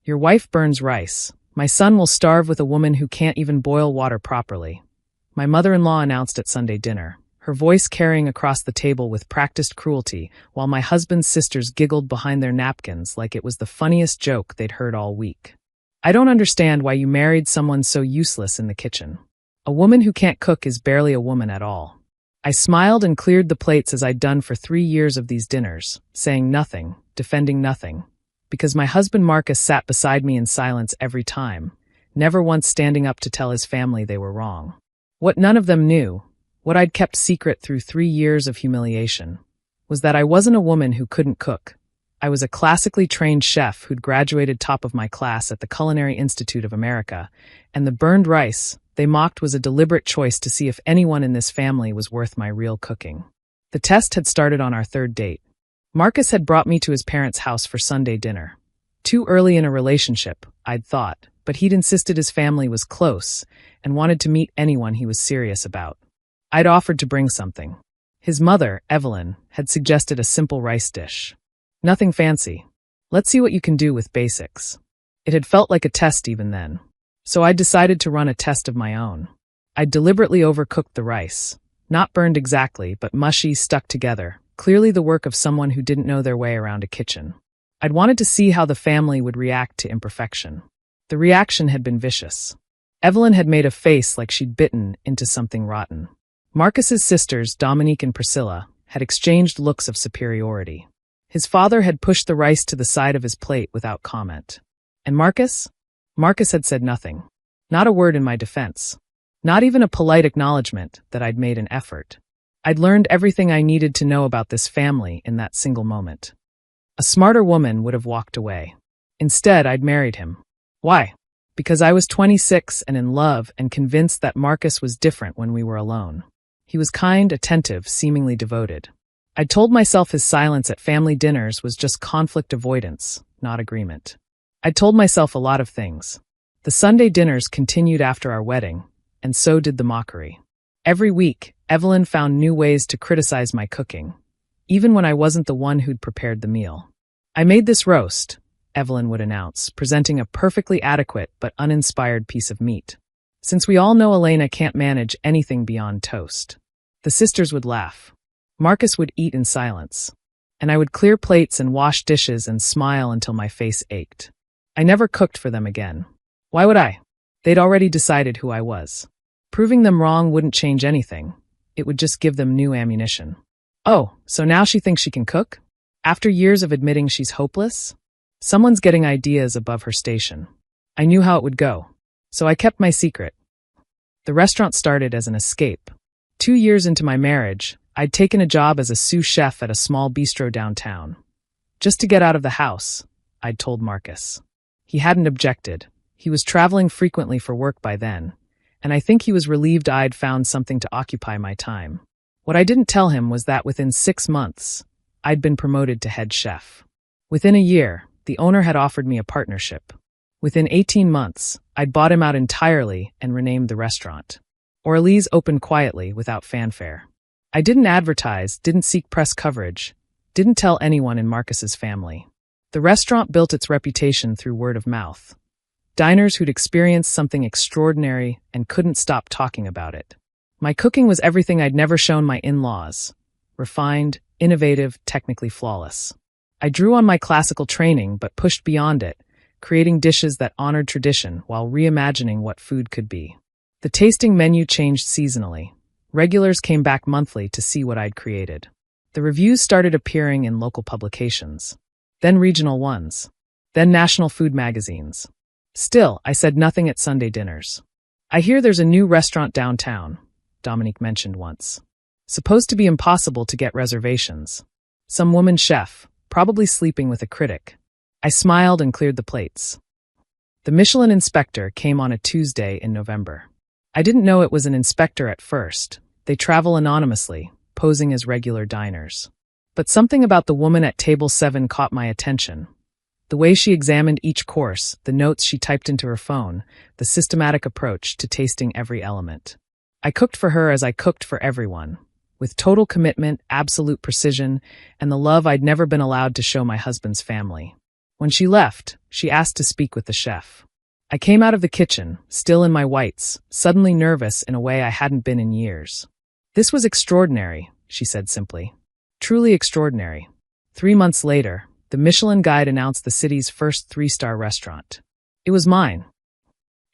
Your wife burns rice. My son will starve with a woman who can't even boil water properly. My mother-in-law announced at Sunday dinner, her voice carrying across the table with practiced cruelty, while my husband's sisters giggled behind their napkins like it was the funniest joke they'd heard all week. I don't understand why you married someone so useless in the kitchen. A woman who can't cook is barely a woman at all. I smiled and cleared the plates as I'd done for 3 years of these dinners, saying nothing, defending nothing, because my husband Marcus sat beside me in silence every time, never once standing up to tell his family they were wrong. What none of them knew, what I'd kept secret through 3 years of humiliation, was that I wasn't a woman who couldn't cook. I was a classically trained chef who'd graduated top of my class at the Culinary Institute of America, and the burned rice they mocked was a deliberate choice to see if anyone in this family was worth my real cooking. The test had started on our 3rd date. Marcus had brought me to his parents' house for Sunday dinner. Too early in a relationship, I'd thought, but he'd insisted his family was close and wanted to meet anyone he was serious about. I'd offered to bring something. His mother, Evelyn, had suggested a simple rice dish. Nothing fancy. Let's see what you can do with basics. It had felt like a test even then. So I decided to run a test of my own. I'd deliberately overcooked the rice. Not burned exactly, but mushy, stuck together, clearly the work of someone who didn't know their way around a kitchen. I'd wanted to see how the family would react to imperfection. The reaction had been vicious. Evelyn had made a face like she'd bitten into something rotten. Marcus's sisters, Dominique and Priscilla, had exchanged looks of superiority. His father had pushed the rice to the side of his plate without comment. And Marcus? Marcus had said nothing. Not a word in my defense. Not even a polite acknowledgement that I'd made an effort. I'd learned everything I needed to know about this family in that single moment. A smarter woman would have walked away. Instead, I'd married him. Why? Because I was 26 and in love and convinced that Marcus was different when we were alone. He was kind, attentive, seemingly devoted. I'd told myself his silence at family dinners was just conflict avoidance, not agreement. I'd told myself a lot of things. The Sunday dinners continued after our wedding, and so did the mockery. Every week, Evelyn found new ways to criticize my cooking, even when I wasn't the one who'd prepared the meal. I made this roast, Evelyn would announce, presenting a perfectly adequate but uninspired piece of meat. Since we all know Elena can't manage anything beyond toast. The sisters would laugh. Marcus would eat in silence, and I would clear plates and wash dishes and smile until my face ached. I never cooked for them again. Why would I? They'd already decided who I was. Proving them wrong wouldn't change anything. It would just give them new ammunition. Oh, so now she thinks she can cook? After years of admitting she's hopeless? Someone's getting ideas above her station. I knew how it would go, so I kept my secret. The restaurant started as an escape. 2 years into my marriage, I'd taken a job as a sous chef at a small bistro downtown. Just to get out of the house, I'd told Marcus. He hadn't objected. He was traveling frequently for work by then, and I think he was relieved I'd found something to occupy my time. What I didn't tell him was that within 6 months, I'd been promoted to head chef. Within a year, the owner had offered me a partnership. Within 18 months, I'd bought him out entirely and renamed the restaurant. Orleans opened quietly, without fanfare. I didn't advertise, didn't seek press coverage, didn't tell anyone in Marcus's family. The restaurant built its reputation through word of mouth. Diners who'd experienced something extraordinary and couldn't stop talking about it. My cooking was everything I'd never shown my in-laws. Refined, innovative, technically flawless. I drew on my classical training but pushed beyond it, creating dishes that honored tradition while reimagining what food could be. The tasting menu changed seasonally. Regulars came back monthly to see what I'd created. The reviews started appearing in local publications. Then regional ones. Then national food magazines. Still, I said nothing at Sunday dinners. I hear there's a new restaurant downtown, Dominique mentioned once. Supposed to be impossible to get reservations. Some woman chef, probably sleeping with a critic. I smiled and cleared the plates. The Michelin inspector came on a Tuesday in November. I didn't know it was an inspector at first. They travel anonymously, posing as regular diners. But something about the woman at table 7 caught my attention. The way she examined each course, the notes she typed into her phone, the systematic approach to tasting every element. I cooked for her as I cooked for everyone, with total commitment, absolute precision, and the love I'd never been allowed to show my husband's family. When she left, She asked to speak with the chef. I came out of the kitchen, still in my whites, suddenly nervous in a way I hadn't been in years. This was extraordinary, she said simply. Truly extraordinary. 3 months later, the Michelin Guide announced the city's first 3-star restaurant. It was mine.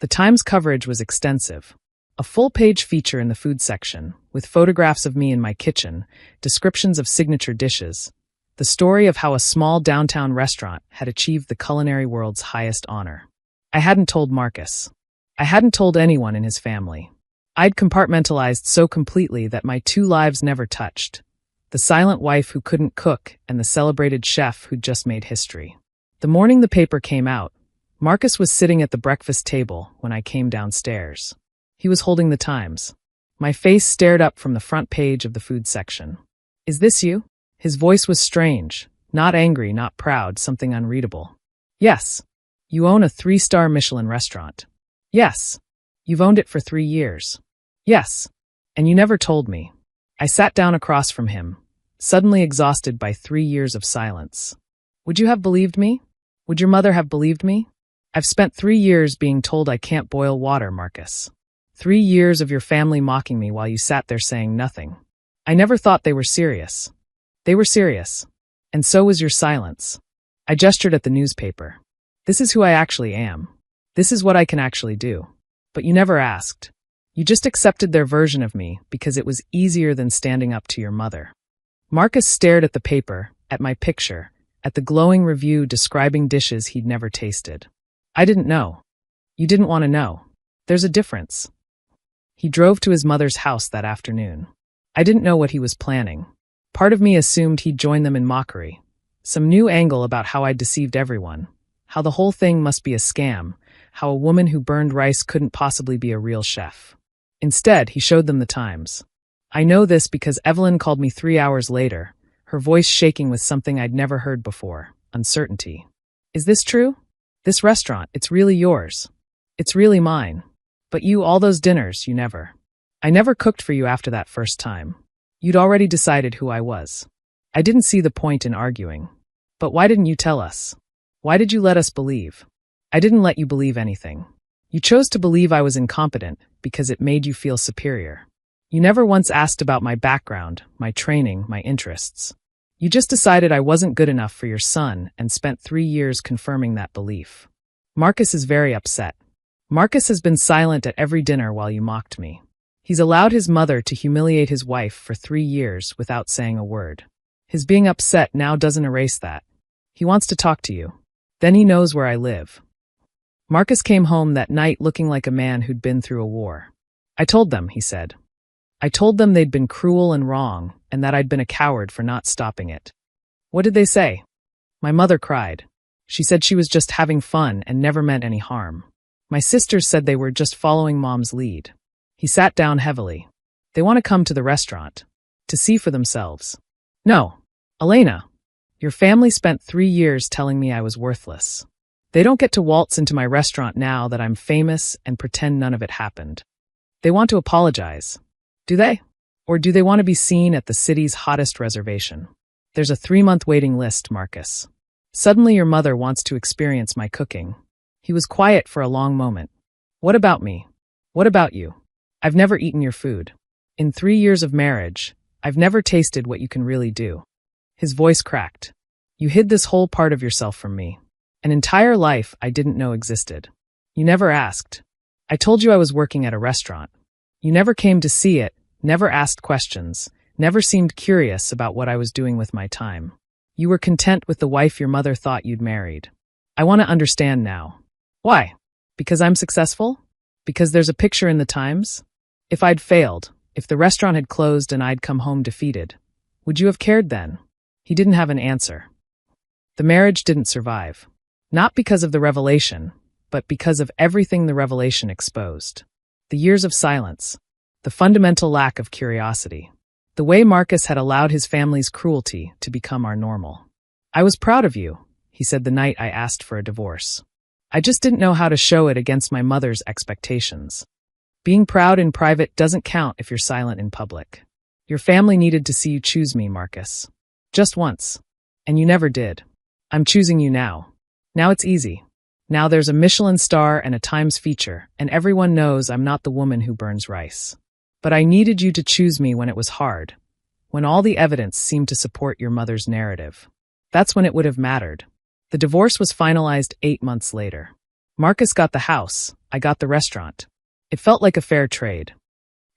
The Times coverage was extensive. A full-page feature in the food section, with photographs of me in my kitchen, descriptions of signature dishes, the story of how a small downtown restaurant had achieved the culinary world's highest honor. I hadn't told Marcus. I hadn't told anyone in his family. I'd compartmentalized so completely that my 2 lives never touched. The silent wife who couldn't cook and the celebrated chef who'd just made history. The morning the paper came out, Marcus was sitting at the breakfast table when I came downstairs. He was holding the Times. My face stared up from the front page of the food section. "Is this you?" His voice was strange, not angry, not proud, something unreadable. "Yes. You own a 3-star Michelin restaurant." "Yes. You've owned it for 3 years." "Yes. And you never told me." I sat down across from him, suddenly exhausted by 3 years of silence. "Would you have believed me? Would your mother have believed me? I've spent 3 years being told I can't boil water, Marcus. 3 years of your family mocking me while you sat there saying nothing. I never thought they were serious. They were serious. And so was your silence." I gestured at the newspaper. "This is who I actually am. This is what I can actually do. But you never asked. You just accepted their version of me because it was easier than standing up to your mother." Marcus stared at the paper, at my picture, at the glowing review describing dishes he'd never tasted. "I didn't know. You didn't want to know. There's a difference." He drove to his mother's house that afternoon. I didn't know what he was planning. Part of me assumed he'd join them in mockery. Some new angle about how I'd deceived everyone. How the whole thing must be a scam. How a woman who burned rice couldn't possibly be a real chef. Instead, he showed them the Times. I know this because Evelyn called me 3 hours later, her voice shaking with something I'd never heard before, uncertainty. "Is this true? This restaurant, it's really yours. It's really mine. But you, all those dinners, you never. I never cooked for you after that first time. You'd already decided who I was. I didn't see the point in arguing. But why didn't you tell us? Why did you let us believe?" "I didn't let you believe anything. You chose to believe I was incompetent because it made you feel superior. You never once asked about my background, my training, my interests. You just decided I wasn't good enough for your son and spent 3 years confirming that belief." Marcus is very upset. Marcus has been silent at every dinner while you mocked me. He's allowed his mother to humiliate his wife for 3 years without saying a word. His being upset now doesn't erase that. He wants to talk to you. Then he knows where I live. Marcus came home that night looking like a man who'd been through a war. "I told them," he said. "I told them they'd been cruel and wrong, and that I'd been a coward for not stopping it." "What did they say?" My mother cried. She said she was just having fun and never meant any harm. My sisters said they were just following Mom's lead. He sat down heavily. "They want to come to the restaurant. To see for themselves." "No. Elena. Your family spent 3 years telling me I was worthless. They don't get to waltz into my restaurant now that I'm famous and pretend none of it happened. They want to apologize. Do they? Or do they want to be seen at the city's hottest reservation? There's a 3-month waiting list, Marcus. Suddenly your mother wants to experience my cooking." He was quiet for a long moment. "What about me? What about you? I've never eaten your food. In 3 years of marriage, I've never tasted what you can really do." His voice cracked. "You hid this whole part of yourself from me. An entire life I didn't know existed. You never asked. I told you I was working at a restaurant. You never came to see it, never asked questions, never seemed curious about what I was doing with my time. You were content with the wife your mother thought you'd married. I want to understand now. Why? Because I'm successful? Because there's a picture in the Times? If I'd failed, if the restaurant had closed and I'd come home defeated, would you have cared then?" He didn't have an answer. The marriage didn't survive. Not because of the revelation, but because of everything the revelation exposed. The years of silence. The fundamental lack of curiosity. The way Marcus had allowed his family's cruelty to become our normal. "I was proud of you," he said the night I asked for a divorce. "I just didn't know how to show it against my mother's expectations. Being proud in private doesn't count if you're silent in public. Your family needed to see you choose me, Marcus. Just once. And you never did. I'm choosing you now. Now it's easy. Now there's a Michelin star and a Times feature, and everyone knows I'm not the woman who burns rice. But I needed you to choose me when it was hard, when all the evidence seemed to support your mother's narrative. That's when it would have mattered. The divorce was finalized 8 months later. Marcus got the house, I got the restaurant. It felt like a fair trade.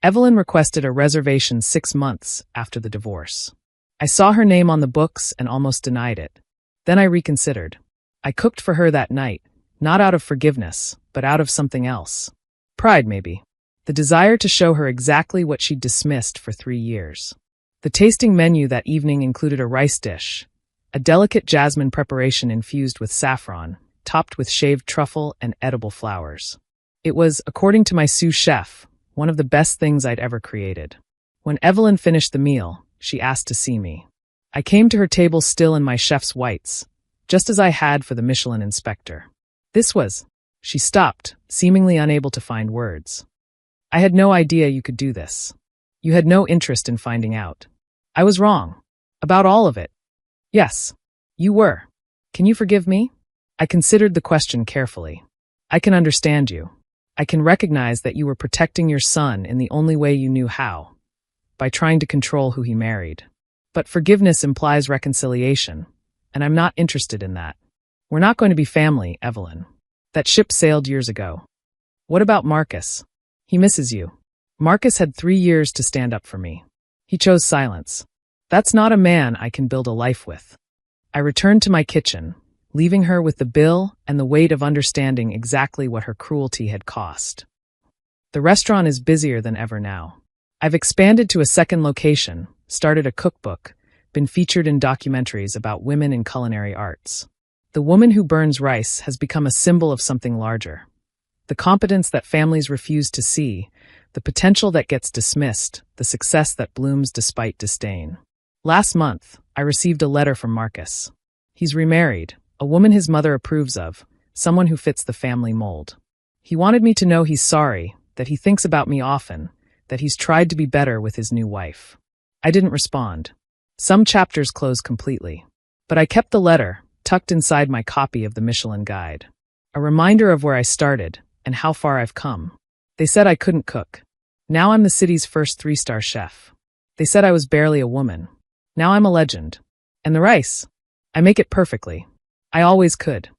Evelyn requested a reservation 6 months after the divorce. I saw her name on the books and almost denied it. Then I reconsidered. I cooked for her that night, not out of forgiveness, but out of something else. Pride, maybe. The desire to show her exactly what she'd dismissed for 3 years. The tasting menu that evening included a rice dish, a delicate jasmine preparation infused with saffron, topped with shaved truffle and edible flowers. It was, according to my sous chef, one of the best things I'd ever created. When Evelyn finished the meal, she asked to see me. I came to her table still in my chef's whites, just as I had for the Michelin inspector. She stopped, seemingly unable to find words. I had no idea you could do this. You had no interest in finding out. I was wrong. About all of it. Yes, you were. Can you forgive me? I considered the question carefully. I can understand you. I can recognize that you were protecting your son in the only way you knew how, by trying to control who he married. But forgiveness implies reconciliation, and I'm not interested in that. We're not going to be family, Evelyn. That ship sailed years ago. What about Marcus? He misses you. Marcus had 3 years to stand up for me. He chose silence. That's not a man I can build a life with. I returned to my kitchen, leaving her with the bill and the weight of understanding exactly what her cruelty had cost. The restaurant is busier than ever now. I've expanded to a second location, started a cookbook, been featured in documentaries about women in culinary arts. The woman who burns rice has become a symbol of something larger. The competence that families refuse to see, the potential that gets dismissed, the success that blooms despite disdain. Last month, I received a letter from Marcus. He's remarried, a woman his mother approves of, someone who fits the family mold. He wanted me to know he's sorry, that he thinks about me often, that he's tried to be better with his new wife. I didn't respond. Some chapters closed completely. But I kept the letter, tucked inside my copy of the Michelin Guide. A reminder of where I started, and how far I've come. They said I couldn't cook. Now I'm the city's first 3-star chef. They said I was barely a woman. Now I'm a legend. And the rice? I make it perfectly. I always could.